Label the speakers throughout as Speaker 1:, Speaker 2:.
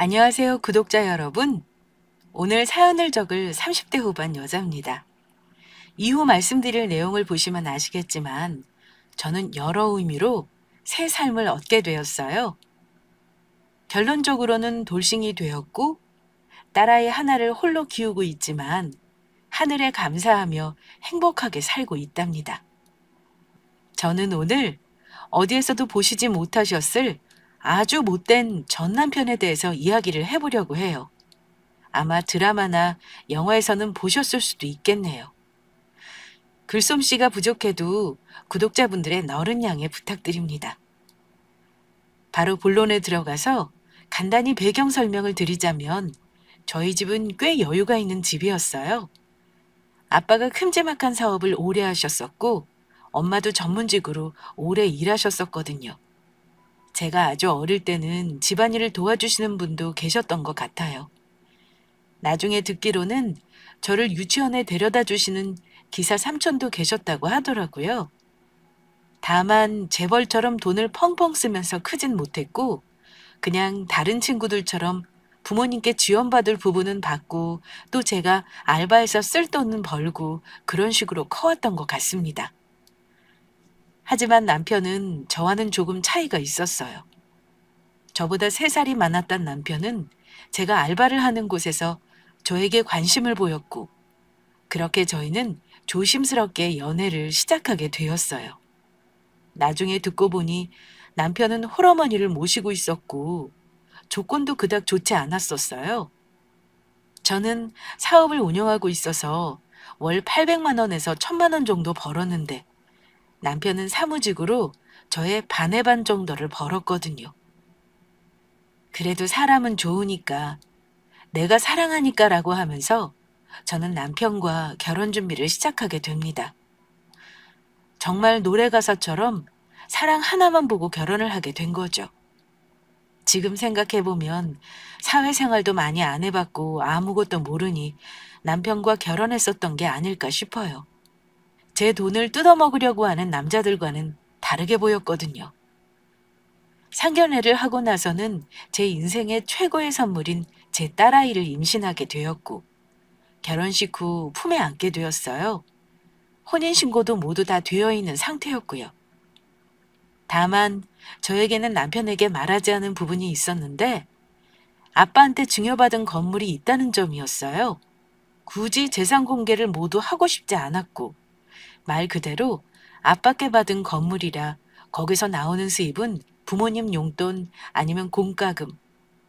Speaker 1: 안녕하세요, 구독자 여러분. 오늘 사연을 적을 30대 후반 여자입니다. 이후 말씀드릴 내용을 보시면 아시겠지만 저는 여러 의미로 새 삶을 얻게 되었어요. 결론적으로는 돌싱이 되었고 딸아이 하나를 홀로 키우고 있지만 하늘에 감사하며 행복하게 살고 있답니다. 저는 오늘 어디에서도 보시지 못하셨을 아주 못된 전 남편에 대해서 이야기를 해보려고 해요. 아마 드라마나 영화에서는 보셨을 수도 있겠네요. 글솜씨가 부족해도 구독자분들의 너른 양해 부탁드립니다. 바로 본론에 들어가서 간단히 배경 설명을 드리자면 저희 집은 꽤 여유가 있는 집이었어요. 아빠가 큼지막한 사업을 오래 하셨었고 엄마도 전문직으로 오래 일하셨었거든요. 제가 아주 어릴 때는 집안일을 도와주시는 분도 계셨던 것 같아요. 나중에 듣기로는 저를 유치원에 데려다 주시는 기사 삼촌도 계셨다고 하더라고요. 다만 재벌처럼 돈을 펑펑 쓰면서 크진 못했고 그냥 다른 친구들처럼 부모님께 지원받을 부분은 받고 또 제가 알바해서 쓸 돈은 벌고 그런 식으로 커왔던 것 같습니다. 하지만 남편은 저와는 조금 차이가 있었어요. 저보다 3살이 많았던 남편은 제가 알바를 하는 곳에서 저에게 관심을 보였고 그렇게 저희는 조심스럽게 연애를 시작하게 되었어요. 나중에 듣고 보니 남편은 홀어머니를 모시고 있었고 조건도 그닥 좋지 않았었어요. 저는 사업을 운영하고 있어서 월 800만 원에서 1000만 원 정도 벌었는데 남편은 사무직으로 저의 반의 반 정도를 벌었거든요. 그래도 사람은 좋으니까 내가 사랑하니까라고 하면서 저는 남편과 결혼 준비를 시작하게 됩니다. 정말 노래 가사처럼 사랑 하나만 보고 결혼을 하게 된 거죠. 지금 생각해보면 사회생활도 많이 안 해봤고 아무것도 모르니 남편과 결혼했었던 게 아닐까 싶어요. 제 돈을 뜯어먹으려고 하는 남자들과는 다르게 보였거든요. 상견례를 하고 나서는 제 인생의 최고의 선물인 제 딸아이를 임신하게 되었고 결혼식 후 품에 안게 되었어요. 혼인신고도 모두 다 되어 있는 상태였고요. 다만 저에게는 남편에게 말하지 않은 부분이 있었는데 아빠한테 증여받은 건물이 있다는 점이었어요. 굳이 재산 공개를 모두 하고 싶지 않았고 말 그대로 아빠께 받은 건물이라 거기서 나오는 수입은 부모님 용돈 아니면 공과금,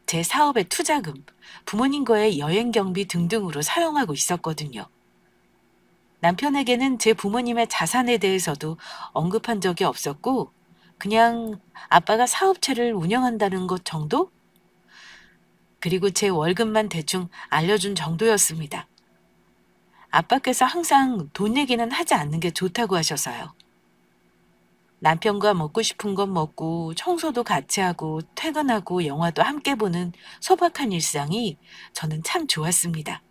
Speaker 1: 제 사업의 투자금, 부모님 거의 여행 경비 등등으로 사용하고 있었거든요. 남편에게는 제 부모님의 자산에 대해서도 언급한 적이 없었고 그냥 아빠가 사업체를 운영한다는 것 정도? 그리고 제 월급만 대충 알려준 정도였습니다. 아빠께서 항상 돈 얘기는 하지 않는 게 좋다고 하셔서요. 남편과 먹고 싶은 건 먹고 청소도 같이 하고 퇴근하고 영화도 함께 보는 소박한 일상이 저는 참 좋았습니다.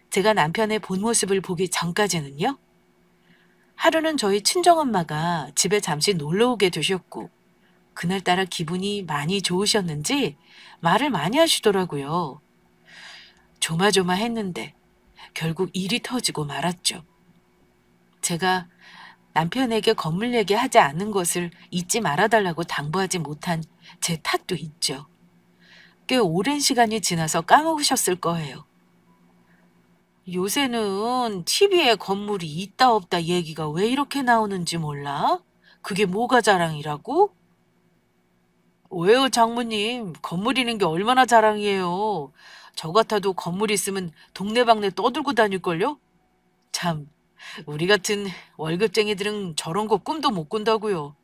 Speaker 1: 제가 남편의 본 모습을 보기 전까지는요. 하루는 저희 친정엄마가 집에 잠시 놀러 오게 되셨고 그날따라 기분이 많이 좋으셨는지 말을 많이 하시더라고요. 조마조마했는데 결국 일이 터지고 말았죠. 제가 남편에게 건물 얘기하지 않은 것을 잊지 말아달라고 당부하지 못한 제 탓도 있죠. 꽤 오랜 시간이 지나서 까먹으셨을 거예요. 요새는 TV에 건물이 있다 없다 얘기가 왜 이렇게 나오는지 몰라? 그게 뭐가 자랑이라고? 왜요, 장모님? 건물 있는 게 얼마나 자랑이에요. 저 같아도 건물 있으면 동네방네 떠들고 다닐걸요? 참, 우리 같은 월급쟁이들은 저런 거 꿈도 못 꾼다고요.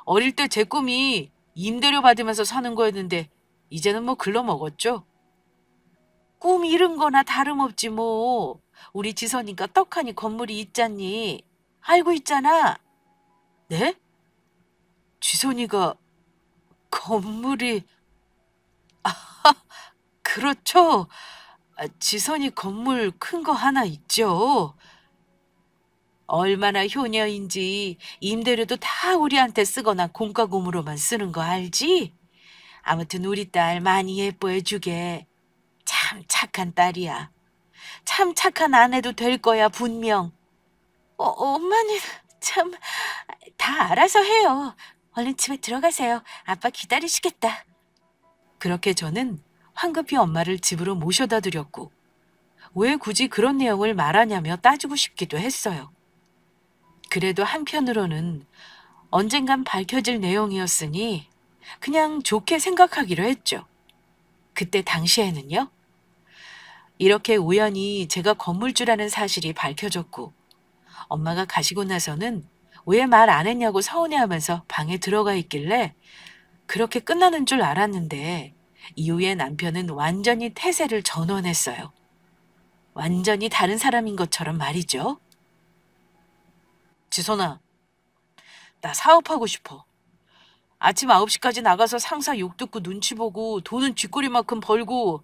Speaker 1: 어릴 때 제 꿈이 임대료 받으면서 사는 거였는데 이제는 뭐 글러먹었죠. 꿈 이룬 거나 다름없지 뭐. 우리 지선이가 떡하니 건물이 있잖니. 알고 있잖아. 네? 지선이가 건물이 그렇죠. 지선이 건물 큰 거 하나 있죠. 얼마나 효녀인지 임대료도 다 우리한테 쓰거나 공과금으로만 쓰는 거 알지? 아무튼 우리 딸 많이 예뻐해 주게. 참 착한 딸이야. 참 착한 아내도 될 거야, 분명. 엄마는 참 다 알아서 해요. 얼른 집에 들어가세요. 아빠 기다리시겠다. 그렇게 저는 황급히 엄마를 집으로 모셔다 드렸고 왜 굳이 그런 내용을 말하냐며 따지고 싶기도 했어요. 그래도 한편으로는 언젠간 밝혀질 내용이었으니 그냥 좋게 생각하기로 했죠. 그때 당시에는요. 이렇게 우연히 제가 건물주라는 사실이 밝혀졌고 엄마가 가시고 나서는 왜 말 안 했냐고 서운해하면서 방에 들어가 있길래 그렇게 끝나는 줄 알았는데 이후에 남편은 완전히 태세를 전원했어요. 완전히 다른 사람인 것처럼 말이죠. 지선아, 나 사업하고 싶어. 아침 9시까지 나가서 상사 욕 듣고 눈치 보고 돈은 쥐꼬리만큼 벌고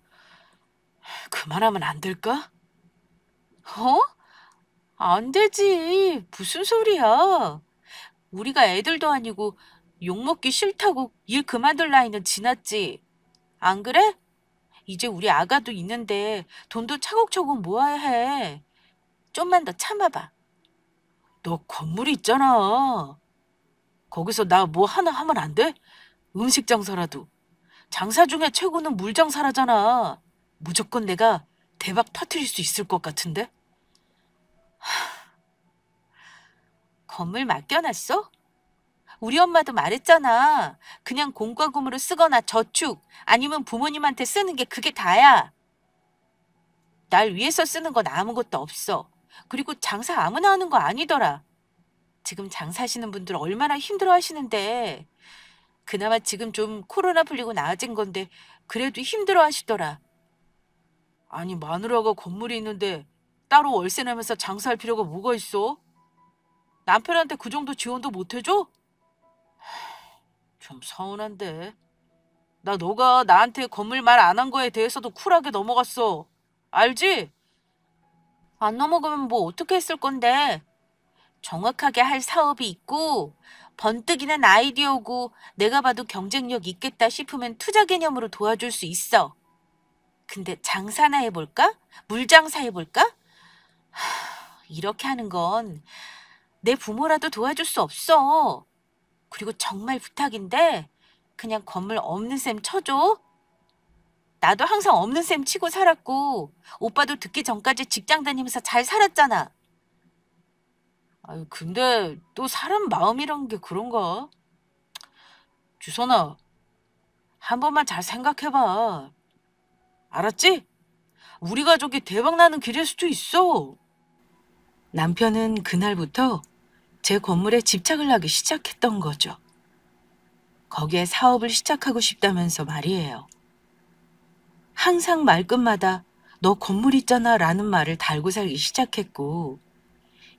Speaker 1: 그만하면 안 될까? 어? 안 되지. 무슨 소리야. 우리가 애들도 아니고 욕먹기 싫다고 일 그만둘 나이는 지났지. 안 그래? 이제 우리 아가도 있는데 돈도 차곡차곡 모아야 해. 좀만 더 참아봐. 너 건물이 있잖아. 거기서 나 뭐 하나 하면 안 돼? 음식 장사라도. 장사 중에 최고는 물 장사라잖아. 무조건 내가 대박 터트릴 수 있을 것 같은데? 건물 맡겨놨어? 우리 엄마도 말했잖아. 그냥 공과금으로 쓰거나 저축 아니면 부모님한테 쓰는 게 그게 다야. 날 위해서 쓰는 건 아무것도 없어. 그리고 장사 아무나 하는 거 아니더라. 지금 장사하시는 분들 얼마나 힘들어 하시는데. 그나마 지금 좀 코로나 풀리고 나아진 건데 그래도 힘들어 하시더라. 아니 마누라가 건물이 있는데 따로 월세 내면서 장사할 필요가 뭐가 있어? 남편한테 그 정도 지원도 못 해줘? 좀 서운한데. 나 너가 나한테 건물 말 안 한 거에 대해서도 쿨하게 넘어갔어. 알지? 안 넘어가면 뭐 어떻게 했을 건데. 정확하게 할 사업이 있고 번뜩이는 아이디어고 내가 봐도 경쟁력 있겠다 싶으면 투자 개념으로 도와줄 수 있어. 근데 장사나 해볼까? 물장사 해볼까? 이렇게 하는 건 내 부모라도 도와줄 수 없어. 그리고 정말 부탁인데 그냥 건물 없는 셈 쳐줘. 나도 항상 없는 셈 치고 살았고 오빠도 듣기 전까지 직장 다니면서 잘 살았잖아. 아유, 근데 또 사람 마음이란 게 그런가? 주선아, 한 번만 잘 생각해봐. 알았지? 우리 가족이 대박나는 길일 수도 있어. 남편은 그날부터 제 건물에 집착을 하기 시작했던 거죠. 거기에 사업을 시작하고 싶다면서 말이에요. 항상 말끝마다 너 건물 있잖아 라는 말을 달고 살기 시작했고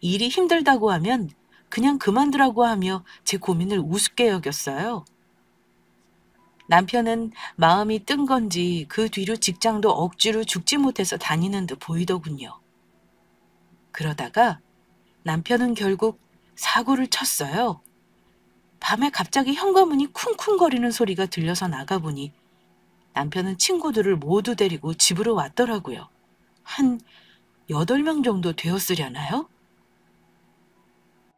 Speaker 1: 일이 힘들다고 하면 그냥 그만두라고 하며 제 고민을 우습게 여겼어요. 남편은 마음이 뜬 건지 그 뒤로 직장도 억지로 죽지 못해서 다니는 듯 보이더군요. 그러다가 남편은 결국 사고를 쳤어요. 밤에 갑자기 현관문이 쿵쿵거리는 소리가 들려서 나가보니 남편은 친구들을 모두 데리고 집으로 왔더라고요. 한 8명 정도 되었으려나요?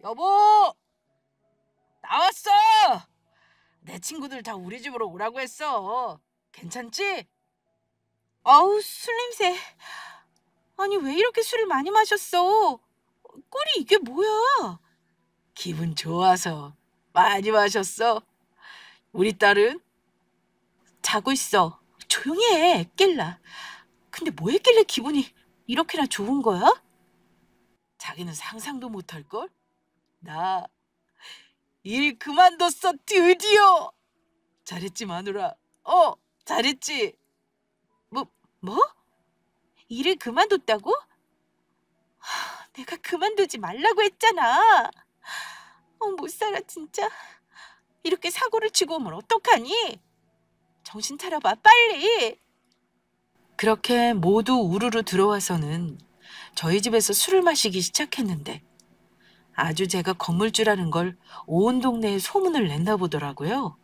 Speaker 1: 여보! 나왔어! 내 친구들 다 우리 집으로 오라고 했어. 괜찮지? 아우, 술 냄새. 아니, 왜 이렇게 술을 많이 마셨어? 꼴이 이게 뭐야? 기분 좋아서 많이 마셨어. 우리 딸은? 자고 있어. 조용히 해, 깰라. 근데 뭐 했길래 기분이 이렇게나 좋은 거야? 자기는 상상도 못할걸? 나 일 그만뒀어, 드디어! 잘했지, 마누라. 잘했지? 뭐, 뭐? 일을 그만뒀다고? 내가 그만두지 말라고 했잖아. 못 살아, 진짜. 이렇게 사고를 치고 오면 어떡하니? 정신 차려봐, 빨리. 그렇게 모두 우르르 들어와서는 저희 집에서 술을 마시기 시작했는데 아주 제가 건물주라는 걸 온 동네에 소문을 냈나 보더라고요.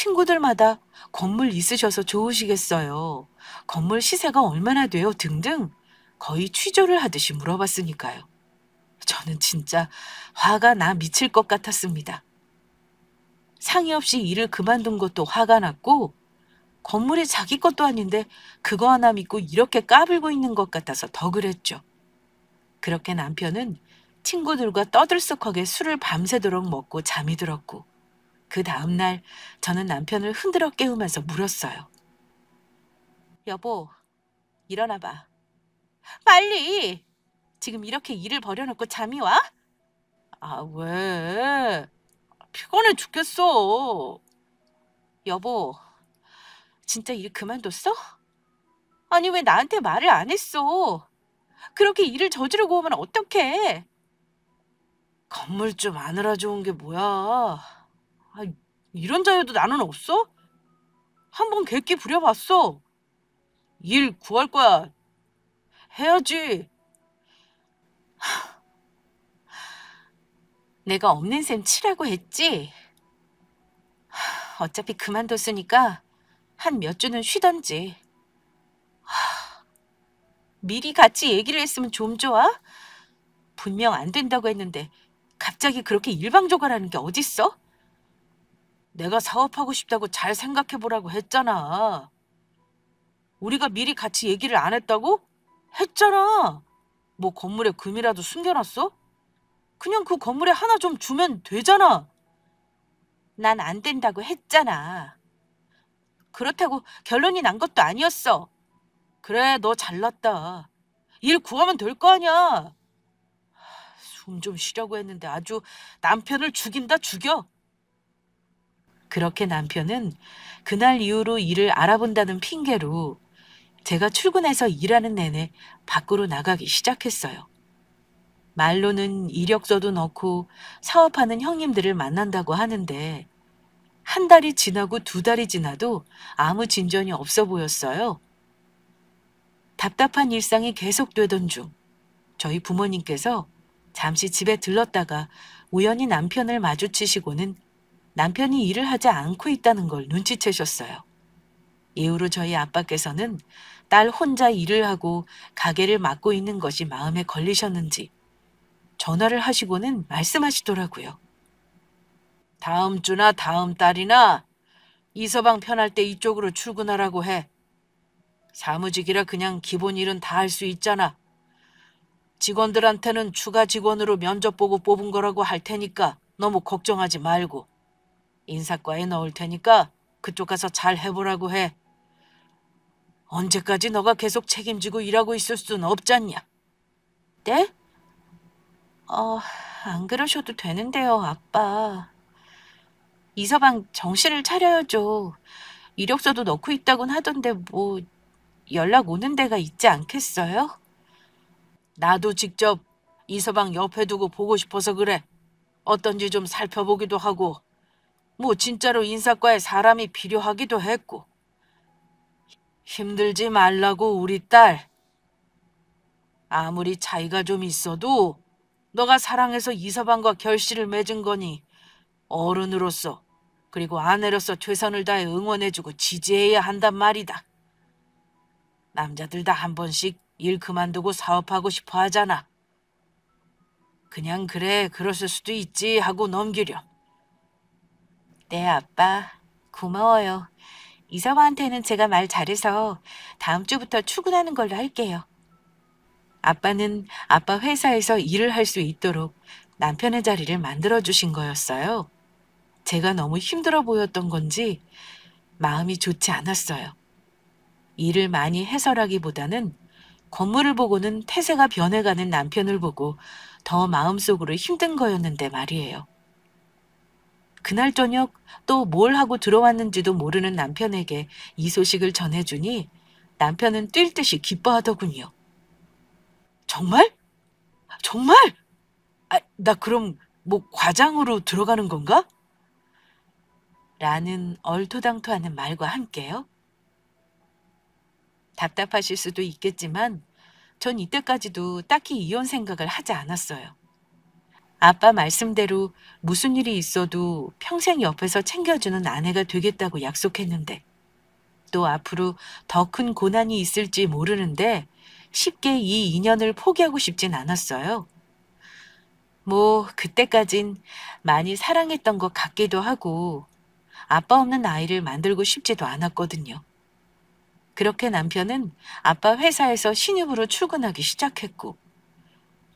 Speaker 1: 친구들마다 건물 있으셔서 좋으시겠어요. 건물 시세가 얼마나 돼요? 등등 거의 취조를 하듯이 물어봤으니까요. 저는 진짜 화가 나 미칠 것 같았습니다. 상의 없이 일을 그만둔 것도 화가 났고 건물이 자기 것도 아닌데 그거 하나 믿고 이렇게 까불고 있는 것 같아서 더 그랬죠. 그렇게 남편은 친구들과 떠들썩하게 술을 밤새도록 먹고 잠이 들었고 그 다음날 저는 남편을 흔들어 깨우면서 물었어요. 여보, 일어나봐. 빨리! 지금 이렇게 일을 버려놓고 잠이 와? 아, 왜? 피곤해 죽겠어. 여보, 진짜 일 그만뒀어? 아니, 왜 나한테 말을 안 했어? 그렇게 일을 저지르고 오면 어떡해? 건물 좀 아느라 좋은 게 뭐야? 아, 이런 자유도 나는 없어? 한번 객기 부려봤어. 일 구할 거야. 해야지. 내가 없는 셈 치라고 했지? 어차피 그만뒀으니까 한 몇 주는 쉬던지. 미리 같이 얘기를 했으면 좀 좋아? 분명 안 된다고 했는데 갑자기 그렇게 일방적으로하는 게 어딨어? 내가 사업하고 싶다고 잘 생각해보라고 했잖아. 우리가 미리 같이 얘기를 안 했다고? 했잖아. 뭐 건물에 금이라도 숨겨놨어? 그냥 그 건물에 하나 좀 주면 되잖아. 난 안 된다고 했잖아. 그렇다고 결론이 난 것도 아니었어. 그래, 너 잘났다. 일 구하면 될 거 아니야. 숨 좀 쉬려고 했는데 아주 남편을 죽인다 죽여. 그렇게 남편은 그날 이후로 일을 알아본다는 핑계로 제가 출근해서 일하는 내내 밖으로 나가기 시작했어요. 말로는 이력서도 넣고 사업하는 형님들을 만난다고 하는데 한 달이 지나고 두 달이 지나도 아무 진전이 없어 보였어요. 답답한 일상이 계속되던 중 저희 부모님께서 잠시 집에 들렀다가 우연히 남편을 마주치시고는 남편이 일을 하지 않고 있다는 걸 눈치채셨어요. 이후로 저희 아빠께서는 딸 혼자 일을 하고 가게를 맡고 있는 것이 마음에 걸리셨는지 전화를 하시고는 말씀하시더라고요. 다음 주나 다음 달이나 이서방 편할 때 이쪽으로 출근하라고 해. 사무직이라 그냥 기본 일은 다 할 수 있잖아. 직원들한테는 추가 직원으로 면접 보고 뽑은 거라고 할 테니까 너무 걱정하지 말고 인사과에 넣을 테니까 그쪽 가서 잘 해보라고 해. 언제까지 너가 계속 책임지고 일하고 있을 순 없잖냐. 네? 안 그러셔도 되는데요, 아빠. 이서방 정신을 차려야죠. 이력서도 넣고 있다곤 하던데 뭐 연락 오는 데가 있지 않겠어요? 나도 직접 이서방 옆에 두고 보고 싶어서 그래. 어떤지 좀 살펴보기도 하고 뭐 진짜로 인사과에 사람이 필요하기도 했고. 힘들지 말라고 우리 딸. 아무리 차이가 좀 있어도 너가 사랑해서 이서방과 결실을 맺은 거니 어른으로서 그리고 아내로서 최선을 다해 응원해주고 지지해야 한단 말이다. 남자들 다 한 번씩 일 그만두고 사업하고 싶어 하잖아. 그냥 그래 그러실 수도 있지 하고 넘기렴. 네, 아빠. 고마워요. 이서방한테는 제가 말 잘해서 다음 주부터 출근하는 걸로 할게요. 아빠는 아빠 회사에서 일을 할 수 있도록 남편의 자리를 만들어주신 거였어요. 제가 너무 힘들어 보였던 건지 마음이 좋지 않았어요. 일을 많이 해서라기보다는 건물을 보고는 태세가 변해가는 남편을 보고 더 마음속으로 힘든 거였는데 말이에요. 그날 저녁 또 뭘 하고 들어왔는지도 모르는 남편에게 이 소식을 전해주니 남편은 뛸 듯이 기뻐하더군요. 정말? 정말? 아, 나 그럼 뭐 과장으로 들어가는 건가? 라는 얼토당토하는 말과 함께요. 답답하실 수도 있겠지만 전 이때까지도 딱히 이혼 생각을 하지 않았어요. 아빠 말씀대로 무슨 일이 있어도 평생 옆에서 챙겨주는 아내가 되겠다고 약속했는데 또 앞으로 더 큰 고난이 있을지 모르는데 쉽게 이 인연을 포기하고 싶진 않았어요. 뭐 그때까진 많이 사랑했던 것 같기도 하고 아빠 없는 아이를 만들고 싶지도 않았거든요. 그렇게 남편은 아빠 회사에서 신입으로 출근하기 시작했고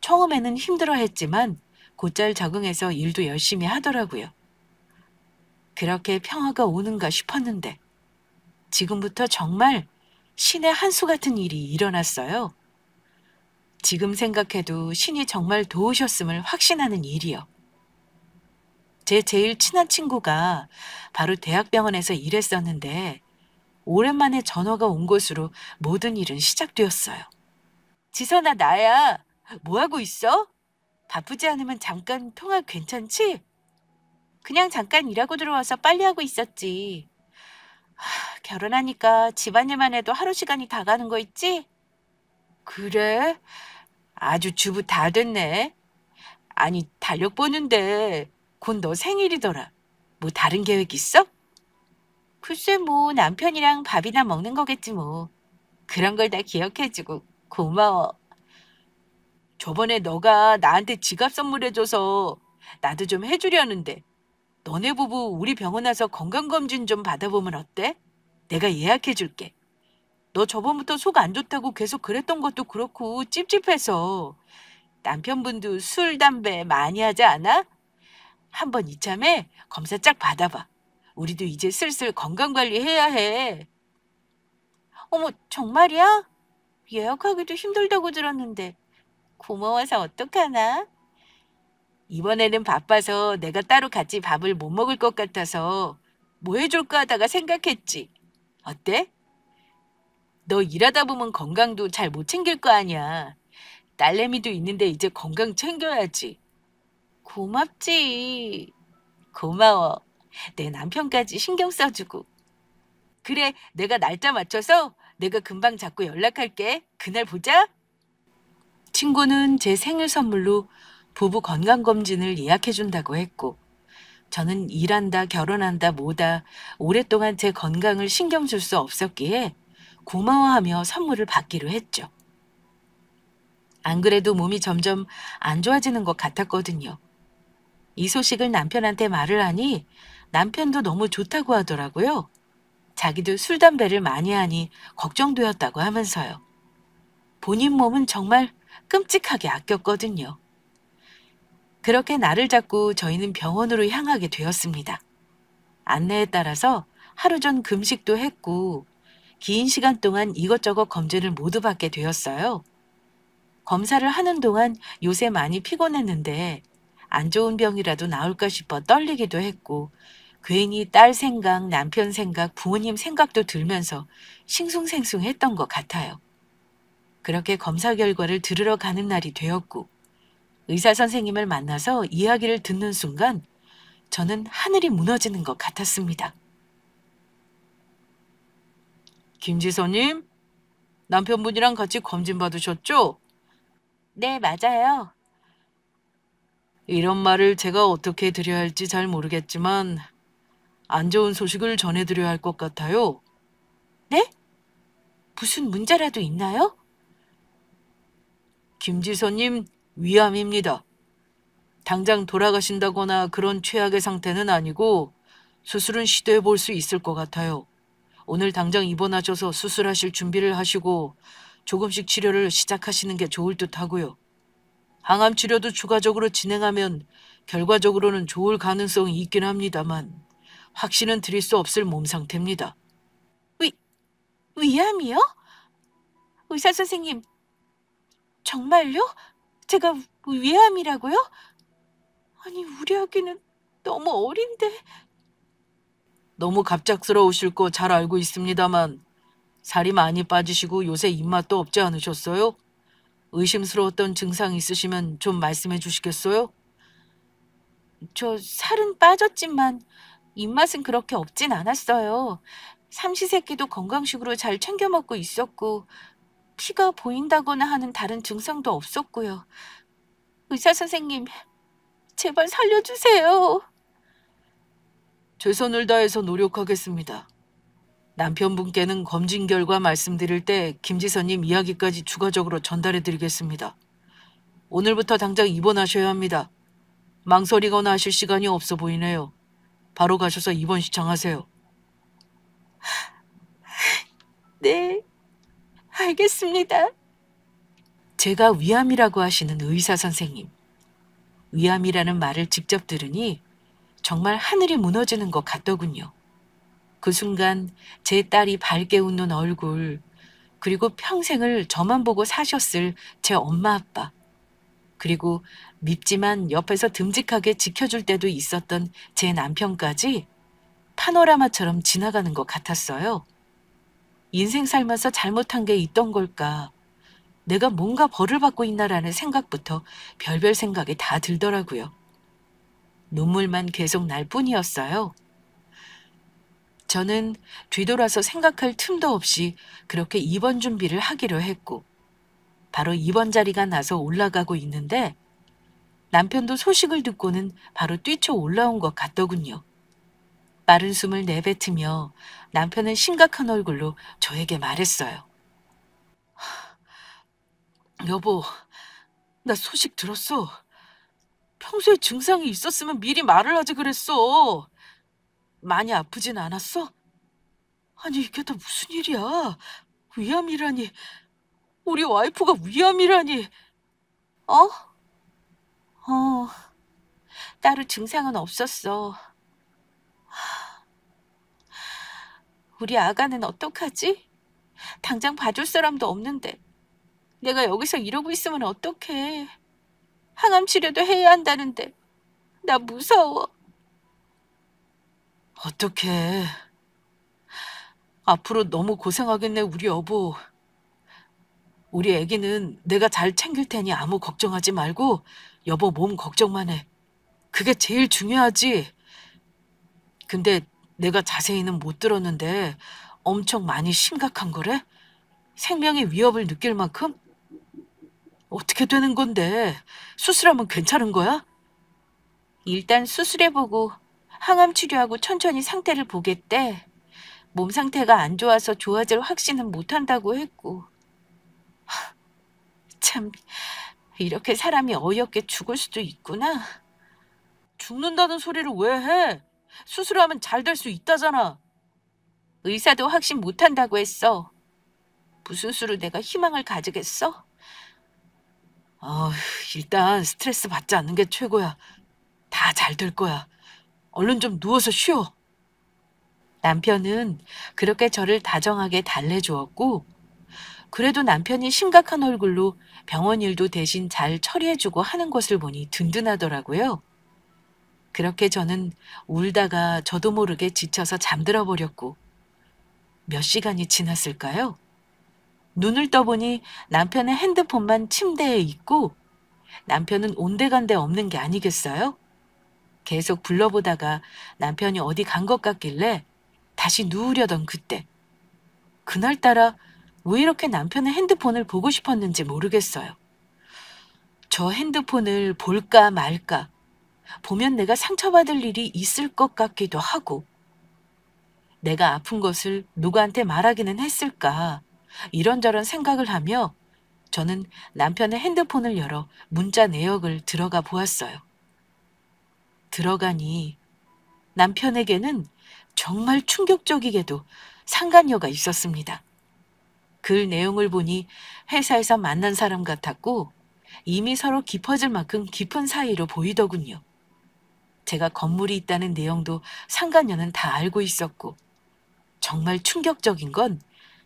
Speaker 1: 처음에는 힘들어했지만 곧잘 적응해서 일도 열심히 하더라고요. 그렇게 평화가 오는가 싶었는데 지금부터 정말 신의 한 수 같은 일이 일어났어요. 지금 생각해도 신이 정말 도우셨음을 확신하는 일이요. 제 제일 친한 친구가 바로 대학병원에서 일했었는데 오랜만에 전화가 온 곳으로 모든 일은 시작되었어요. 지선아, 나야. 뭐 하고 있어? 바쁘지 않으면 잠깐 통화 괜찮지? 그냥 잠깐 일하고 들어와서 빨리 하고 있었지. 결혼하니까 집안일만 해도 하루 시간이 다 가는 거 있지? 그래? 아주 주부 다 됐네. 아니, 달력 보는데 곧 너 생일이더라. 뭐 다른 계획 있어? 글쎄 뭐 남편이랑 밥이나 먹는 거겠지 뭐. 그런 걸 다 기억해주고 고마워. 저번에 너가 나한테 지갑 선물해줘서 나도 좀 해주려는데 너네 부부 우리 병원 와서 건강검진 좀 받아보면 어때? 내가 예약해줄게. 너 저번부터 속 안 좋다고 계속 그랬던 것도 그렇고 찝찝해서 남편분도 술, 담배 많이 하지 않아? 한번 이참에 검사 쫙 받아봐. 우리도 이제 슬슬 건강관리 해야 해. 어머, 정말이야? 예약하기도 힘들다고 들었는데 고마워서 어떡하나? 이번에는 바빠서 내가 따로 같이 밥을 못 먹을 것 같아서 뭐 해줄까 하다가 생각했지. 어때? 너 일하다 보면 건강도 잘 못 챙길 거 아니야. 딸내미도 있는데 이제 건강 챙겨야지. 고맙지. 고마워. 내 남편까지 신경 써주고. 그래, 내가 날짜 맞춰서 내가 금방 잡고 연락할게. 그날 보자. 친구는 제 생일 선물로 부부 건강검진을 예약해준다고 했고, 저는 일한다, 결혼한다, 뭐다 오랫동안 제 건강을 신경 줄 수 없었기에 고마워하며 선물을 받기로 했죠. 안 그래도 몸이 점점 안 좋아지는 것 같았거든요. 이 소식을 남편한테 말을 하니 남편도 너무 좋다고 하더라고요. 자기도 술, 담배를 많이 하니 걱정되었다고 하면서요. 본인 몸은 정말 끔찍하게 아꼈거든요. 그렇게 날을 잡고 저희는 병원으로 향하게 되었습니다. 안내에 따라서 하루 전 금식도 했고 긴 시간 동안 이것저것 검진을 모두 받게 되었어요. 검사를 하는 동안 요새 많이 피곤했는데 안 좋은 병이라도 나올까 싶어 떨리기도 했고 괜히 딸 생각, 남편 생각, 부모님 생각도 들면서 싱숭생숭했던 것 같아요. 그렇게 검사 결과를 들으러 가는 날이 되었고 의사 선생님을 만나서 이야기를 듣는 순간 저는 하늘이 무너지는 것 같았습니다. 김지선님, 남편분이랑 같이 검진 받으셨죠? 네, 맞아요. 이런 말을 제가 어떻게 드려야 할지 잘 모르겠지만 안 좋은 소식을 전해드려야 할 것 같아요. 네? 무슨 문제라도 있나요? 김지선님, 위암입니다. 당장 돌아가신다거나 그런 최악의 상태는 아니고 수술은 시도해 볼 수 있을 것 같아요. 오늘 당장 입원하셔서 수술하실 준비를 하시고 조금씩 치료를 시작하시는 게 좋을 듯 하고요. 항암 치료도 추가적으로 진행하면 결과적으로는 좋을 가능성이 있긴 합니다만 확신은 드릴 수 없을 몸 상태입니다. 위, 위암이요? 의사 선생님, 정말요? 제가 위암이라고요? 아니, 우리 아기는 너무 어린데. 너무 갑작스러우실 거 잘 알고 있습니다만 살이 많이 빠지시고 요새 입맛도 없지 않으셨어요? 의심스러웠던 증상 있으시면 좀 말씀해 주시겠어요? 저 살은 빠졌지만 입맛은 그렇게 없진 않았어요. 삼시세끼도 건강식으로 잘 챙겨 먹고 있었고 피가 보인다거나 하는 다른 증상도 없었고요. 의사 선생님, 제발 살려주세요. 최선을 다해서 노력하겠습니다. 남편분께는 검진 결과 말씀드릴 때 김지선님 이야기까지 추가적으로 전달해드리겠습니다. 오늘부터 당장 입원하셔야 합니다. 망설이거나 하실 시간이 없어 보이네요. 바로 가셔서 입원 신청하세요. 네, 알겠습니다. 제가 위암이라고 하시는 의사 선생님. 위암이라는 말을 직접 들으니 정말 하늘이 무너지는 것 같더군요. 그 순간 제 딸이 밝게 웃는 얼굴, 그리고 평생을 저만 보고 사셨을 제 엄마 아빠, 그리고 밉지만 옆에서 듬직하게 지켜줄 때도 있었던 제 남편까지 파노라마처럼 지나가는 것 같았어요. 인생 살면서 잘못한 게 있던 걸까? 내가 뭔가 벌을 받고 있나라는 생각부터 별별 생각이 다 들더라고요. 눈물만 계속 날 뿐이었어요. 저는 뒤돌아서 생각할 틈도 없이 그렇게 입원 준비를 하기로 했고, 바로 입원 자리가 나서 올라가고 있는데 남편도 소식을 듣고는 바로 뛰쳐 올라온 것 같더군요. 빠른 숨을 내뱉으며 남편은 심각한 얼굴로 저에게 말했어요. 여보, 나 소식 들었어. 평소에 증상이 있었으면 미리 말을 하지 그랬어. 많이 아프진 않았어? 아니, 이게 다 무슨 일이야? 위암이라니. 우리 와이프가 위암이라니. 어? 어, 따로 증상은 없었어. 우리 아가는 어떡하지? 당장 봐줄 사람도 없는데. 내가 여기서 이러고 있으면 어떡해. 항암 치료도 해야 한다는데. 나 무서워. 어떡해. 앞으로 너무 고생하겠네, 우리 여보. 우리 애기는 내가 잘 챙길 테니 아무 걱정하지 말고 여보 몸 걱정만 해. 그게 제일 중요하지. 근데 내가 자세히는 못 들었는데 엄청 많이 심각한 거래? 생명의 위협을 느낄 만큼? 어떻게 되는 건데? 수술하면 괜찮은 거야? 일단 수술해보고 항암 치료하고 천천히 상태를 보겠대. 몸 상태가 안 좋아서 좋아질 확신은 못한다고 했고. 참, 이렇게 사람이 어이없게 죽을 수도 있구나. 죽는다는 소리를 왜 해? 수술하면 잘 될 수 있다잖아. 의사도 확신 못한다고 했어. 무슨 수로 내가 희망을 가지겠어? 일단 스트레스 받지 않는 게 최고야. 다 잘 될 거야. 얼른 좀 누워서 쉬어. 남편은 그렇게 저를 다정하게 달래주었고, 그래도 남편이 심각한 얼굴로 병원 일도 대신 잘 처리해주고 하는 것을 보니 든든하더라고요. 그렇게 저는 울다가 저도 모르게 지쳐서 잠들어 버렸고, 몇 시간이 지났을까요? 눈을 떠보니 남편의 핸드폰만 침대에 있고 남편은 온데간데 없는 게 아니겠어요? 계속 불러보다가 남편이 어디 간 것 같길래 다시 누우려던 그때. 그날따라 왜 이렇게 남편의 핸드폰을 보고 싶었는지 모르겠어요. 저 핸드폰을 볼까 말까, 보면 내가 상처받을 일이 있을 것 같기도 하고, 내가 아픈 것을 누구한테 말하기는 했을까, 이런저런 생각을 하며 저는 남편의 핸드폰을 열어 문자 내역을 들어가 보았어요. 들어가니 남편에게는 정말 충격적이게도 상간녀가 있었습니다. 글 내용을 보니 회사에서 만난 사람 같았고 이미 서로 깊어질 만큼 깊은 사이로 보이더군요. 제가 건물이 있다는 내용도 상간녀는 다 알고 있었고, 정말 충격적인 건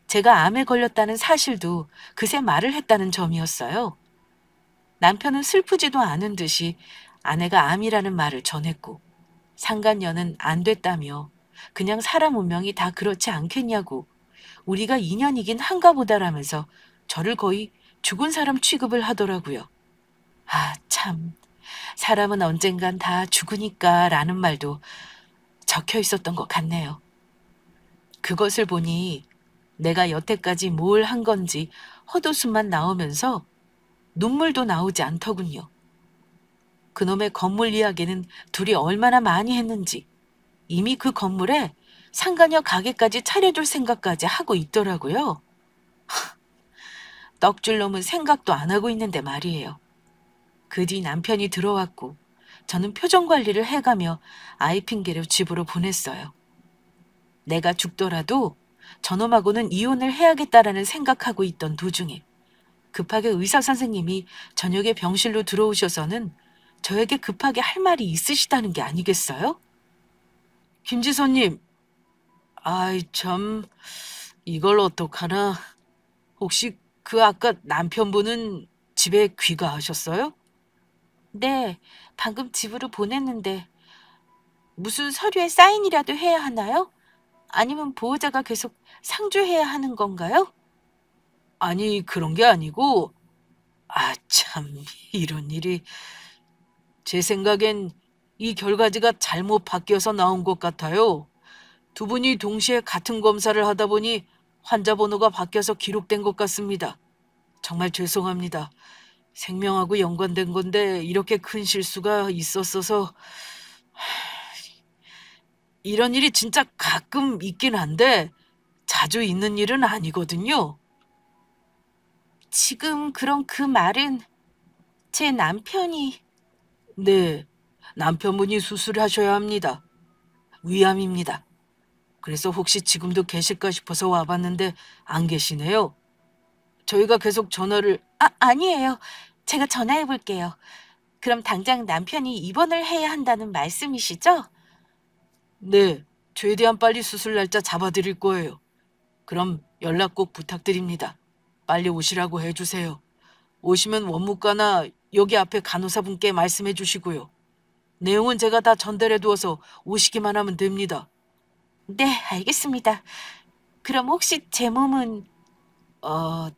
Speaker 1: 제가 암에 걸렸다는 사실도 그새 말을 했다는 점이었어요. 남편은 슬프지도 않은 듯이 아내가 암이라는 말을 전했고, 상간녀는 안 됐다며 그냥 사람 운명이 다 그렇지 않겠냐고 우리가 인연이긴 한가 보다라면서 저를 거의 죽은 사람 취급을 하더라고요. 아, 참. 사람은 언젠간 다 죽으니까 라는 말도 적혀 있었던 것 같네요. 그것을 보니 내가 여태까지 뭘 한 건지 헛웃음만 나오면서 눈물도 나오지 않더군요. 그놈의 건물 이야기는 둘이 얼마나 많이 했는지 이미 그 건물에 상가녀 가게까지 차려줄 생각까지 하고 있더라고요. 떡줄 놈은 생각도 안 하고 있는데 말이에요. 그 뒤 남편이 들어왔고 저는 표정 관리를 해가며 아이 핑계로 집으로 보냈어요. 내가 죽더라도 저놈하고는 이혼을 해야겠다라는 생각하고 있던 도중에 급하게 의사 선생님이 저녁에 병실로 들어오셔서는 저에게 급하게 할 말이 있으시다는 게 아니겠어요? 김지선님, 아이 참 이걸 어떡하나. 혹시 그 아까 남편분은 집에 귀가하셨어요? 네, 방금 집으로 보냈는데 무슨 서류에 사인이라도 해야 하나요? 아니면 보호자가 계속 상주해야 하는 건가요? 아니, 그런 게 아니고, 아, 참, 이런 일이. 제 생각엔 이 결과지가 잘못 바뀌어서 나온 것 같아요. 두 분이 동시에 같은 검사를 하다 보니 환자 번호가 바뀌어서 기록된 것 같습니다. 정말 죄송합니다. 생명하고 연관된 건데 이렇게 큰 실수가 있었어서 이런 일이 진짜 가끔 있긴 한데 자주 있는 일은 아니거든요. 지금 그런 그 말은 제 남편이 네, 남편분이 수술하셔야 합니다. 위암입니다. 그래서 혹시 지금도 계실까 싶어서 와봤는데 안 계시네요. 저희가 계속 전화를 아니에요. 제가 전화해 볼게요. 그럼 당장 남편이 입원을 해야 한다는 말씀이시죠? 네, 최대한 빨리 수술 날짜 잡아드릴 거예요. 그럼 연락 꼭 부탁드립니다. 빨리 오시라고 해주세요. 오시면 원무과나 여기 앞에 간호사분께 말씀해 주시고요. 내용은 제가 다 전달해 두어서 오시기만 하면 됩니다. 네, 알겠습니다. 그럼 혹시 제 몸은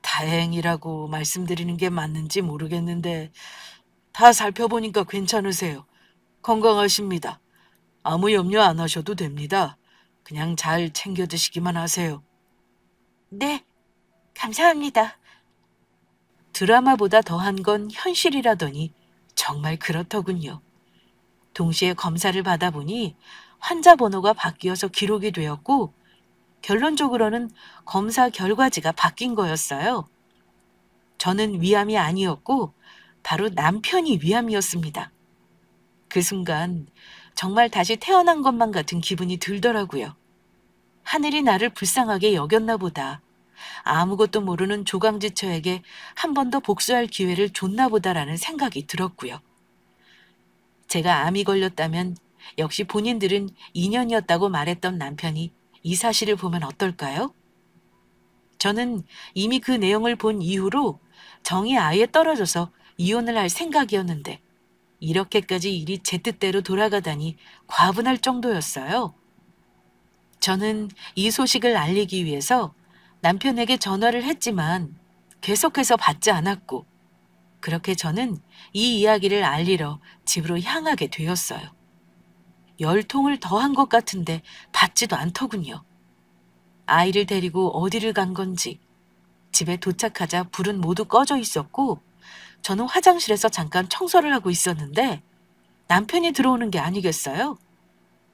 Speaker 1: 다행이라고 말씀드리는 게 맞는지 모르겠는데 다 살펴보니까 괜찮으세요. 건강하십니다. 아무 염려 안 하셔도 됩니다. 그냥 잘 챙겨 드시기만 하세요. 네, 감사합니다. 드라마보다 더한 건 현실이라더니 정말 그렇더군요. 동시에 검사를 받아보니 환자 번호가 바뀌어서 기록이 되었고 결론적으로는 검사 결과지가 바뀐 거였어요. 저는 위암이 아니었고 바로 남편이 위암이었습니다. 그 순간 정말 다시 태어난 것만 같은 기분이 들더라고요. 하늘이 나를 불쌍하게 여겼나 보다. 아무것도 모르는 조강지처에게 한 번 더 복수할 기회를 줬나 보다라는 생각이 들었고요. 제가 암이 걸렸다면 역시 본인들은 인연이었다고 말했던 남편이 이 사실을 보면 어떨까요? 저는 이미 그 내용을 본 이후로 정이 아예 떨어져서 이혼을 할 생각이었는데 이렇게까지 일이 제 뜻대로 돌아가다니 과분할 정도였어요. 저는 이 소식을 알리기 위해서 남편에게 전화를 했지만 계속해서 받지 않았고 그렇게 저는 이 이야기를 알리러 집으로 향하게 되었어요. 10통을 더 한 것 같은데 받지도 않더군요. 아이를 데리고 어디를 간 건지 집에 도착하자 불은 모두 꺼져 있었고 저는 화장실에서 잠깐 청소를 하고 있었는데 남편이 들어오는 게 아니겠어요?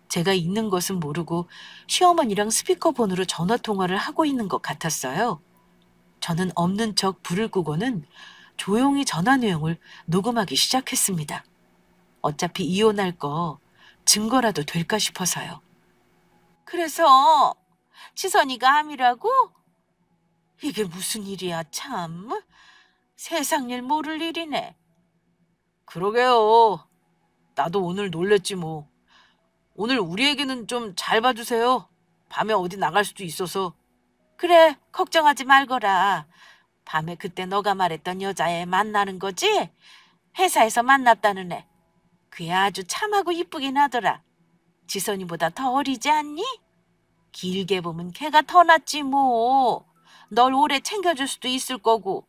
Speaker 1: 제가 있는 것은 모르고 시어머니랑 스피커폰으로 전화 통화를 하고 있는 것 같았어요. 저는 없는 척 불을 끄고는 조용히 전화 내용을 녹음하기 시작했습니다. 어차피 이혼할 거 증거라도 될까 싶어서요. 그래서 지선이가 암이라고? 이게 무슨 일이야 참. 세상 일 모를 일이네. 그러게요. 나도 오늘 놀랬지 뭐. 오늘 우리에게는 좀 잘 봐주세요. 밤에 어디 나갈 수도 있어서. 그래, 걱정하지 말거라. 밤에 그때 너가 말했던 여자애 만나는 거지? 회사에서 만났다는 애. 그애 아주 참하고 이쁘긴 하더라. 지선이보다 더 어리지 않니? 길게 보면 걔가 더 낫지 뭐. 널 오래 챙겨줄 수도 있을 거고.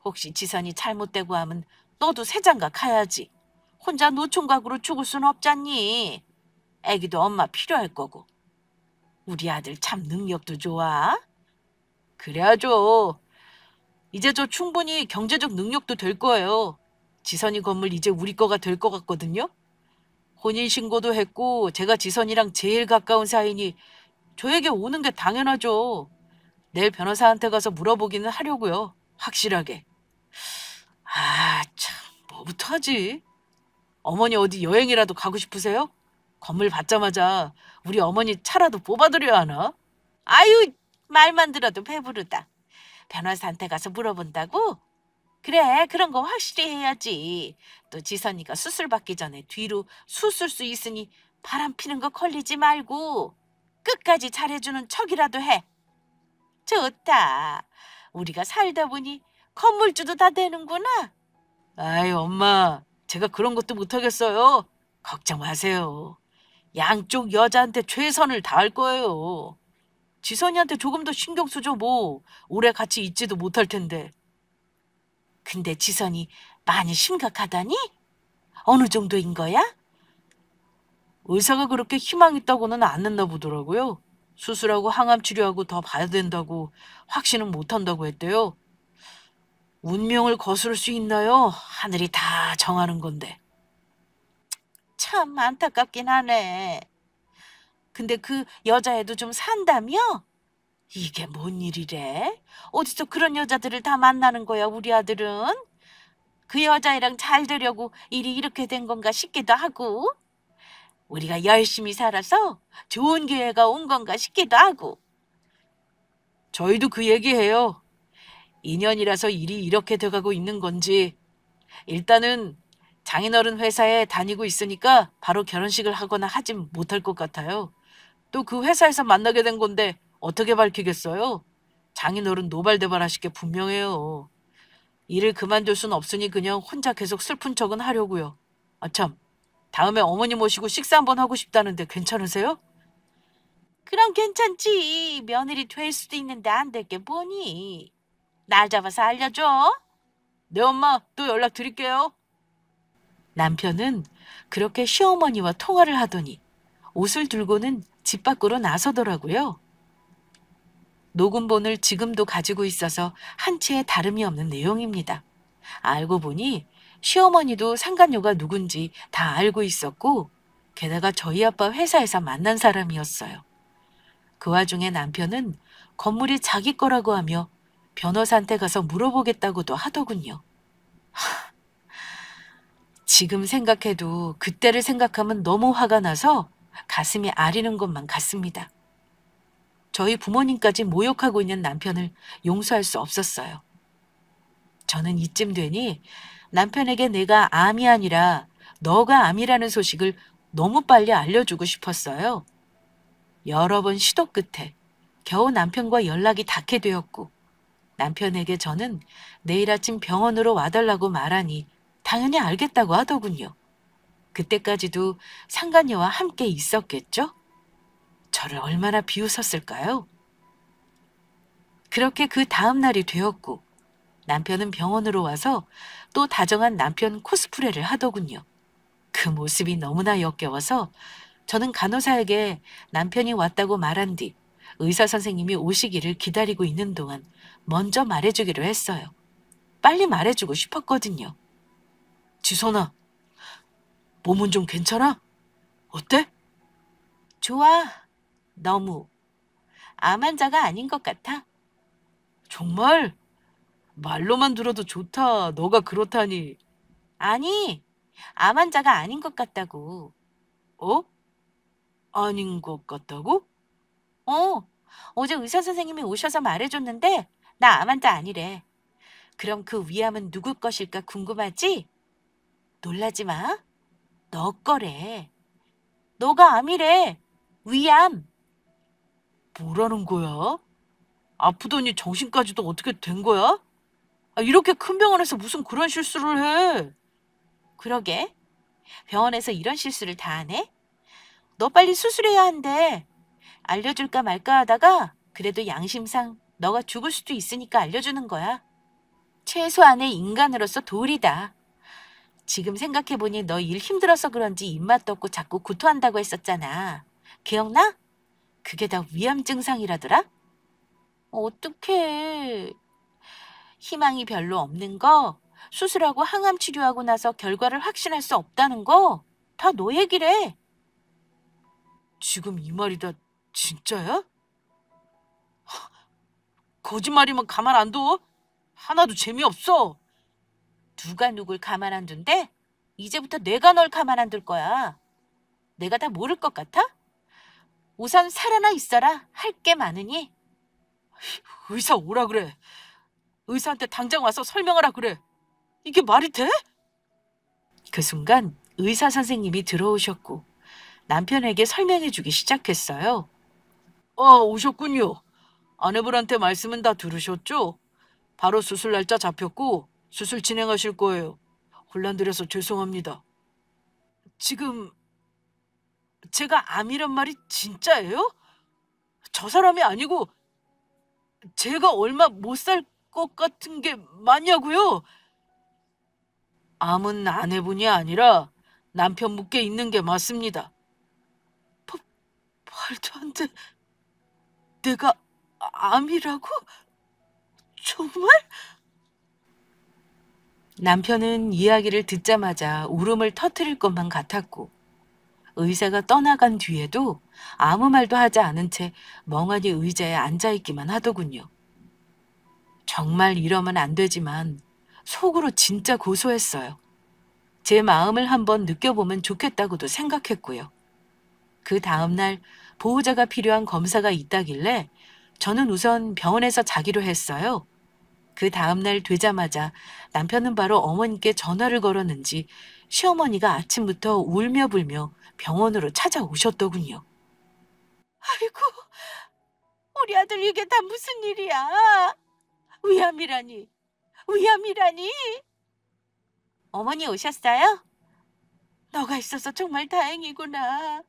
Speaker 1: 혹시 지선이 잘못되고 하면 너도 새장가 가야지. 혼자 노총각으로 죽을 순 없잖니. 애기도 엄마 필요할 거고. 우리 아들 참 능력도 좋아. 그래야죠. 이제 저 충분히 경제적 능력도 될 거예요. 지선이 건물 이제 우리 거가 될 것 같거든요. 혼인신고도 했고 제가 지선이랑 제일 가까운 사이니 저에게 오는 게 당연하죠. 내일 변호사한테 가서 물어보기는 하려고요. 확실하게. 아, 참, 뭐부터 하지? 어머니 어디 여행이라도 가고 싶으세요? 건물 받자마자 우리 어머니 차라도 뽑아드려야 하나? 아유, 말만 들어도 배부르다. 변호사한테 가서 물어본다고? 그래, 그런 거 확실히 해야지. 또 지선이가 수술 받기 전에 뒤로 수술 수 있으니 바람 피는 거 걸리지 말고 끝까지 잘해주는 척이라도 해. 좋다. 우리가 살다 보니 건물주도 다 되는구나. 아이, 엄마, 제가 그런 것도 못하겠어요. 걱정 마세요. 양쪽 여자한테 최선을 다할 거예요. 지선이한테 조금 더 신경 쓰죠, 뭐. 오래 같이 있지도 못할 텐데. 근데 지선이 많이 심각하다니? 어느 정도인 거야? 의사가 그렇게 희망 있다고는 안 했나 보더라고요. 수술하고 항암 치료하고 더 봐야 된다고 확신은 못 한다고 했대요. 운명을 거스를 수 있나요? 하늘이 다 정하는 건데. 참 안타깝긴 하네. 근데 그 여자애도 좀 산다며? 이게 뭔 일이래? 어디서 그런 여자들을 다 만나는 거야, 우리 아들은? 그 여자애랑 잘 되려고 일이 이렇게 된 건가 싶기도 하고, 우리가 열심히 살아서 좋은 기회가 온 건가 싶기도 하고. 저희도 그 얘기해요. 인연이라서 일이 이렇게 돼가고 있는 건지. 일단은 장인어른 회사에 다니고 있으니까 바로 결혼식을 하거나 하진 못할 것 같아요. 또 그 회사에서 만나게 된 건데 어떻게 밝히겠어요? 장인어른 노발대발하실 게 분명해요. 일을 그만둘 순 없으니 그냥 혼자 계속 슬픈 척은 하려고요. 아참, 다음에 어머니 모시고 식사 한번 하고 싶다는데 괜찮으세요? 그럼 괜찮지. 며느리 될 수도 있는데 안 될 게 뭐니? 날 잡아서 알려줘. 네, 엄마, 또 연락드릴게요. 남편은 그렇게 시어머니와 통화를 하더니 옷을 들고는 집 밖으로 나서더라고요. 녹음본을 지금도 가지고 있어서 한치의 다름이 없는 내용입니다. 알고 보니 시어머니도 상간녀가 누군지 다 알고 있었고, 게다가 저희 아빠 회사에서 만난 사람이었어요. 그 와중에 남편은 건물이 자기 거라고 하며 변호사한테 가서 물어보겠다고도 하더군요. 지금 생각해도 그때를 생각하면 너무 화가 나서 가슴이 아리는 것만 같습니다. 저희 부모님까지 모욕하고 있는 남편을 용서할 수 없었어요. 저는 이쯤 되니 남편에게 내가 암이 아니라 너가 암이라는 소식을 너무 빨리 알려주고 싶었어요. 여러 번 시도 끝에 겨우 남편과 연락이 닿게 되었고, 남편에게 저는 내일 아침 병원으로 와달라고 말하니 당연히 알겠다고 하더군요. 그때까지도 상간녀와 함께 있었겠죠? 저를 얼마나 비웃었을까요? 그렇게 그 다음 날이 되었고, 남편은 병원으로 와서 또 다정한 남편 코스프레를 하더군요. 그 모습이 너무나 역겨워서 저는 간호사에게 남편이 왔다고 말한 뒤 의사 선생님이 오시기를 기다리고 있는 동안 먼저 말해주기로 했어요. 빨리 말해주고 싶었거든요. 지선아, 몸은 좀 괜찮아? 어때? 좋아. 너무. 암 환자가 아닌 것 같아. 정말? 말로만 들어도 좋다. 너가 그렇다니. 아니, 암 환자가 아닌 것 같다고. 어? 아닌 것 같다고? 어, 어제 의사 선생님이 오셔서 말해줬는데 나 암 환자 아니래. 그럼 그 위암은 누구 것일까 궁금하지? 놀라지 마. 너 거래. 너가 암이래. 위암. 뭐라는 거야? 아프더니 정신까지도 어떻게 된 거야? 아, 이렇게 큰 병원에서 무슨 그런 실수를 해? 그러게. 병원에서 이런 실수를 다 하네? 너 빨리 수술해야 한대. 알려줄까 말까 하다가 그래도 양심상 너가 죽을 수도 있으니까 알려주는 거야. 최소한의 인간으로서 도리다. 지금 생각해보니 너 일 힘들어서 그런지 입맛도 없고 자꾸 구토한다고 했었잖아. 기억나? 그게 다 위암 증상이라더라? 어떡해. 희망이 별로 없는 거 수술하고 항암 치료하고 나서 결과를 확신할 수 없다는 거 다 너 얘기래. 지금 이 말이 다 진짜야? 거짓말이면 가만 안 둬? 하나도 재미없어. 누가 누굴 가만 안 둔대? 이제부터 내가 널 가만 안 둘 거야. 내가 다 모를 것 같아? 우선 살아나 있어라. 할 게 많으니. 의사 오라 그래. 의사한테 당장 와서 설명하라 그래. 이게 말이 돼? 그 순간 의사 선생님이 들어오셨고 남편에게 설명해주기 시작했어요. 오셨군요. 아내분한테 말씀은 다 들으셨죠? 바로 수술 날짜 잡혔고 수술 진행하실 거예요. 혼란드려서 죄송합니다. 지금 제가 암이란 말이 진짜예요? 저 사람이 아니고 제가 얼마 못 살 것 같은 게 맞냐고요? 암은 아내분이 아니라 남편분께 있는 게 맞습니다. 마- 말도 안 돼. 내가 암이라고? 정말? 남편은 이야기를 듣자마자 울음을 터뜨릴 것만 같았고 의사가 떠나간 뒤에도 아무 말도 하지 않은 채 멍하니 의자에 앉아있기만 하더군요. 정말 이러면 안 되지만 속으로 진짜 고소했어요. 제 마음을 한번 느껴보면 좋겠다고도 생각했고요. 그 다음날 보호자가 필요한 검사가 있다길래 저는 우선 병원에서 자기로 했어요. 그 다음날 되자마자 남편은 바로 어머니께 전화를 걸었는지 시어머니가 아침부터 울며 불며 병원으로 찾아오셨더군요. 아이고, 우리 아들 이게 다 무슨 일이야? 위암이라니, 위암이라니. 어머니 오셨어요? 너가 있어서 정말 다행이구나.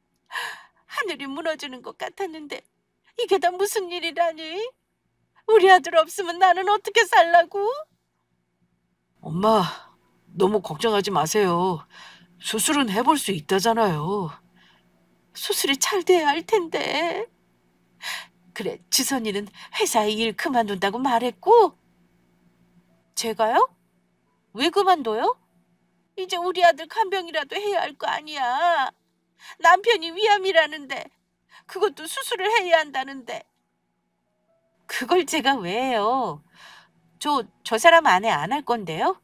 Speaker 1: 하늘이 무너지는 것 같았는데 이게 다 무슨 일이라니? 우리 아들 없으면 나는 어떻게 살라고? 엄마, 너무 걱정하지 마세요. 수술은 해볼 수 있다잖아요. 수술이 잘 돼야 할 텐데. 그래, 지선이는 회사에 일 그만둔다고 말했고. 제가요? 왜 그만둬요? 이제 우리 아들 간병이라도 해야 할 거 아니야. 남편이 위암이라는데 그것도 수술을 해야 한다는데. 그걸 제가 왜 해요? 저 사람 아내 안 할 건데요?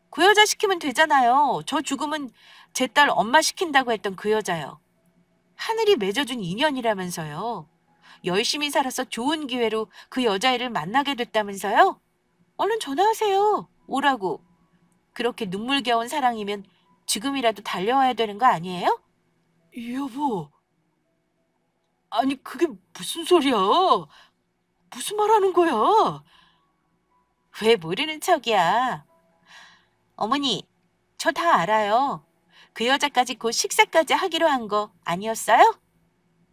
Speaker 1: 그 여자 시키면 되잖아요. 저 죽으면 제 딸 엄마 시킨다고 했던 그 여자요. 하늘이 맺어준 인연이라면서요. 열심히 살아서 좋은 기회로 그 여자애를 만나게 됐다면서요? 얼른 전화하세요. 오라고. 그렇게 눈물겨운 사랑이면 지금이라도 달려와야 되는 거 아니에요? 여보, 아니 그게 무슨 소리야? 무슨 말 하는 거야? 왜 모르는 척이야? 어머니, 저 다 알아요. 그 여자까지 곧 식사까지 하기로 한 거 아니었어요?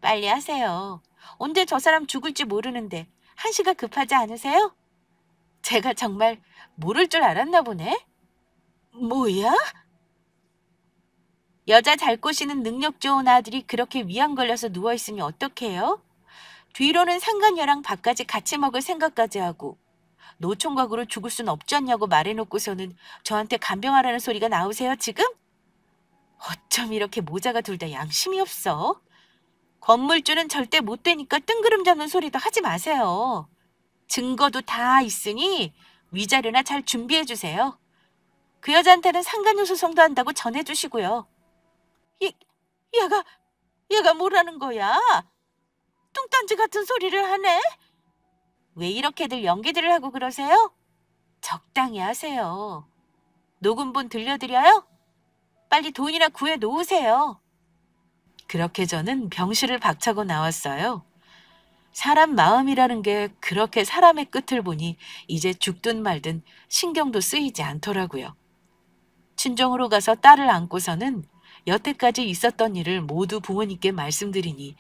Speaker 1: 빨리 하세요. 언제 저 사람 죽을지 모르는데 한시가 급하지 않으세요? 제가 정말 모를 줄 알았나 보네. 뭐야? 여자 잘 꼬시는 능력 좋은 아들이 그렇게 위암 걸려서 누워있으면 어떡해요? 뒤로는 상간녀랑 밥까지 같이 먹을 생각까지 하고 노총각으로 죽을 순 없지 않냐고 말해놓고서는 저한테 간병하라는 소리가 나오세요 지금? 어쩜 이렇게 모자가 둘 다 양심이 없어? 건물주는 절대 못 되니까 뜬구름 잡는 소리도 하지 마세요. 증거도 다 있으니 위자료나 잘 준비해 주세요. 그 여자한테는 상간녀 소송도 한다고 전해주시고요. 얘, 얘가, 얘가 뭐라는 거야? 뚱딴지 같은 소리를 하네? 왜 이렇게들 연기들을 하고 그러세요? 적당히 하세요. 녹음본 들려드려요? 빨리 돈이나 구해 놓으세요. 그렇게 저는 병실을 박차고 나왔어요. 사람 마음이라는 게 그렇게 사람의 끝을 보니 이제 죽든 말든 신경도 쓰이지 않더라고요. 친정으로 가서 딸을 안고서는 여태까지 있었던 일을 모두 부모님께 말씀드리니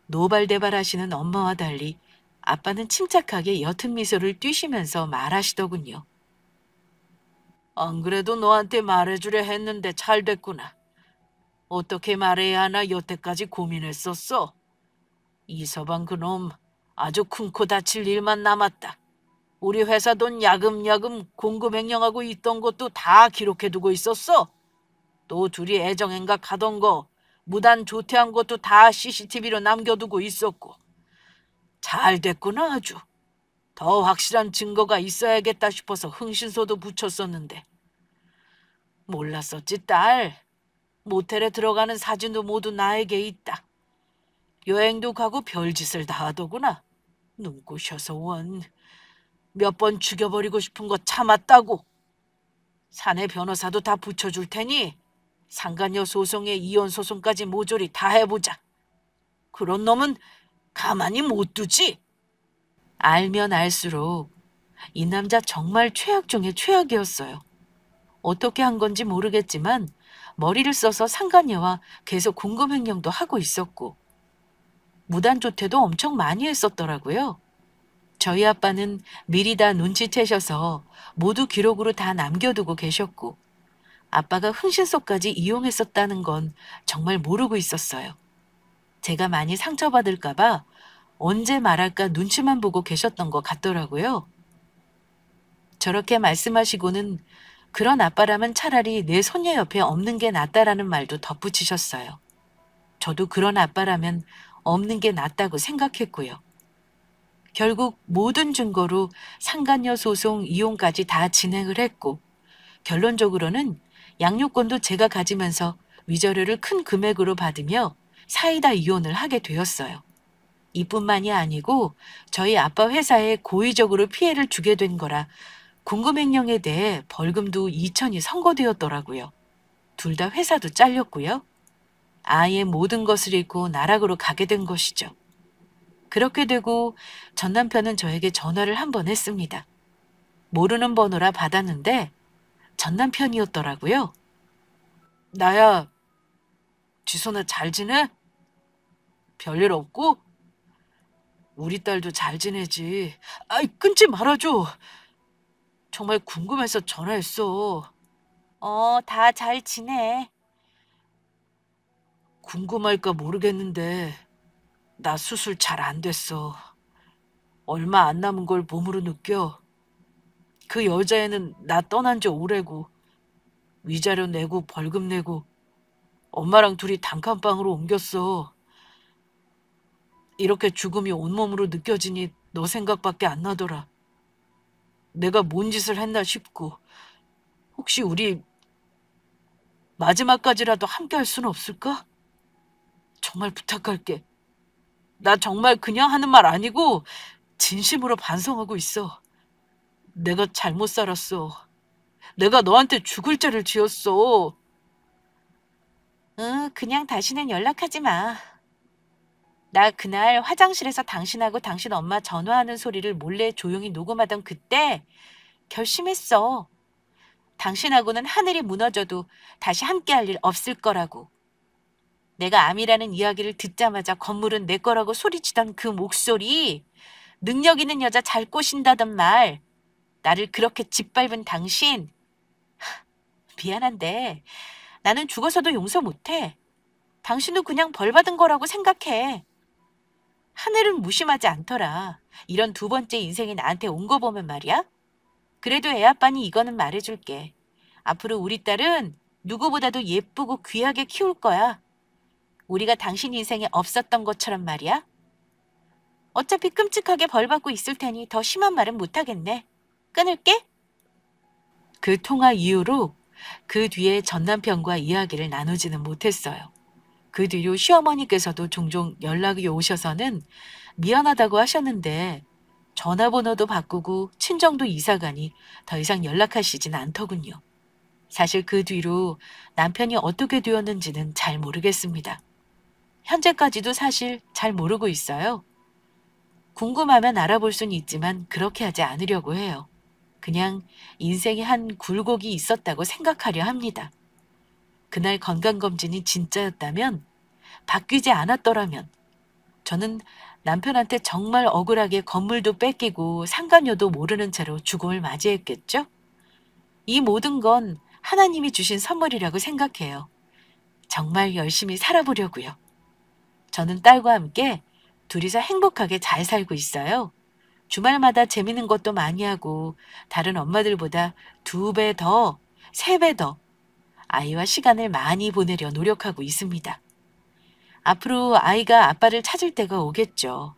Speaker 1: 노발대발하시는 엄마와 달리 아빠는 침착하게 옅은 미소를 띠시면서 말하시더군요. 안 그래도 너한테 말해주려 했는데 잘 됐구나. 어떻게 말해야 하나 여태까지 고민했었어. 이서방 그놈 아주 큰 코 다칠 일만 남았다. 우리 회사 돈 야금야금 공금횡령하고 있던 것도 다 기록해두고 있었어. 또 둘이 애정행각 하던 거, 무단 조퇴한 것도 다 CCTV로 남겨두고 있었고. 잘 됐구나 아주. 더 확실한 증거가 있어야겠다 싶어서 흥신소도 붙였었는데. 몰랐었지 딸. 모텔에 들어가는 사진도 모두 나에게 있다. 여행도 가고 별짓을 다 하더구나. 눈부셔서 원. 몇 번 죽여버리고 싶은 거 참았다고. 사내 변호사도 다 붙여줄 테니 상간녀 소송에 이혼 소송까지 모조리 다 해보자. 그런 놈은 가만히 못 두지. 알면 알수록 이 남자 정말 최악 중에 최악이었어요. 어떻게 한 건지 모르겠지만 머리를 써서 상간녀와 계속 공금횡령도 하고 있었고 무단조퇴도 엄청 많이 했었더라고요. 저희 아빠는 미리 다 눈치채셔서 모두 기록으로 다 남겨두고 계셨고 아빠가 흥신소까지 이용했었다는 건 정말 모르고 있었어요. 제가 많이 상처받을까 봐 언제 말할까 눈치만 보고 계셨던 것 같더라고요. 저렇게 말씀하시고는 그런 아빠라면 차라리 내 손녀 옆에 없는 게 낫다라는 말도 덧붙이셨어요. 저도 그런 아빠라면 없는 게 낫다고 생각했고요. 결국 모든 증거로 상간녀 소송 이혼까지 다 진행을 했고 결론적으로는 양육권도 제가 가지면서 위자료를 큰 금액으로 받으며 사이다 이혼을 하게 되었어요. 이뿐만이 아니고 저희 아빠 회사에 고의적으로 피해를 주게 된 거라 공금횡령에 대해 벌금도 2천이 선고되었더라고요. 둘 다 회사도 잘렸고요. 아예 모든 것을 잃고 나락으로 가게 된 것이죠. 그렇게 되고 전 남편은 저에게 전화를 한 번 했습니다. 모르는 번호라 받았는데 전 남편이었더라고요. 나야, 지선아 잘 지내? 별일 없고? 우리 딸도 잘 지내지. 아이, 끊지 말아줘. 정말 궁금해서 전화했어. 다 잘 지내. 궁금할까 모르겠는데 나 수술 잘 안 됐어. 얼마 안 남은 걸 몸으로 느껴. 그 여자애는 나 떠난 지 오래고 위자료 내고 벌금 내고 엄마랑 둘이 단칸방으로 옮겼어. 이렇게 죽음이 온몸으로 느껴지니 너 생각밖에 안 나더라. 내가 뭔 짓을 했나 싶고 혹시 우리 마지막까지라도 함께 할 수는 없을까? 정말 부탁할게. 나 정말 그냥 하는 말 아니고 진심으로 반성하고 있어. 내가 잘못 살았어. 내가 너한테 죽을 죄를 지었어. 응, 그냥 다시는 연락하지 마. 나 그날 화장실에서 당신하고 당신 엄마 전화하는 소리를 몰래 조용히 녹음하던 그때 결심했어. 당신하고는 하늘이 무너져도 다시 함께할 일 없을 거라고. 내가 암이라는 이야기를 듣자마자 건물은 내 거라고 소리치던 그 목소리, 능력 있는 여자 잘 꼬신다던 말, 나를 그렇게 짓밟은 당신. 미안한데 나는 죽어서도 용서 못해. 당신도 그냥 벌 받은 거라고 생각해. 하늘은 무심하지 않더라. 이런 두 번째 인생이 나한테 온 거 보면 말이야. 그래도 애 아빠니 이거는 말해줄게. 앞으로 우리 딸은 누구보다도 예쁘고 귀하게 키울 거야. 우리가 당신 인생에 없었던 것처럼 말이야. 어차피 끔찍하게 벌 받고 있을 테니 더 심한 말은 못하겠네. 끊을게. 그 통화 이후로 그 뒤에 전 남편과 이야기를 나누지는 못했어요. 그 뒤로 시어머니께서도 종종 연락이 오셔서는 미안하다고 하셨는데 전화번호도 바꾸고 친정도 이사가니 더 이상 연락하시진 않더군요. 사실 그 뒤로 남편이 어떻게 되었는지는 잘 모르겠습니다. 현재까지도 사실 잘 모르고 있어요. 궁금하면 알아볼 수는 있지만 그렇게 하지 않으려고 해요. 그냥 인생에 한 굴곡이 있었다고 생각하려 합니다. 그날 건강검진이 진짜였다면, 바뀌지 않았더라면 저는 남편한테 정말 억울하게 건물도 뺏기고 상간녀도 모르는 채로 죽음을 맞이했겠죠? 이 모든 건 하나님이 주신 선물이라고 생각해요. 정말 열심히 살아보려고요. 저는 딸과 함께 둘이서 행복하게 잘 살고 있어요. 주말마다 재밌는 것도 많이 하고 다른 엄마들보다 2배 더, 3배 더 아이와 시간을 많이 보내려 노력하고 있습니다. 앞으로 아이가 아빠를 찾을 때가 오겠죠.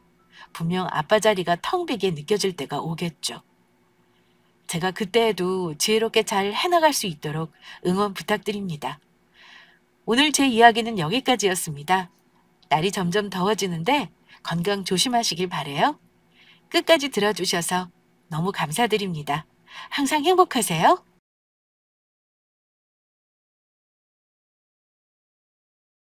Speaker 1: 분명 아빠 자리가 텅 비게 느껴질 때가 오겠죠. 제가 그때에도 지혜롭게 잘 해나갈 수 있도록 응원 부탁드립니다. 오늘 제 이야기는 여기까지였습니다. 날이 점점 더워지는데 건강 조심하시길 바래요. 끝까지 들어주셔서 너무 감사드립니다. 항상 행복하세요.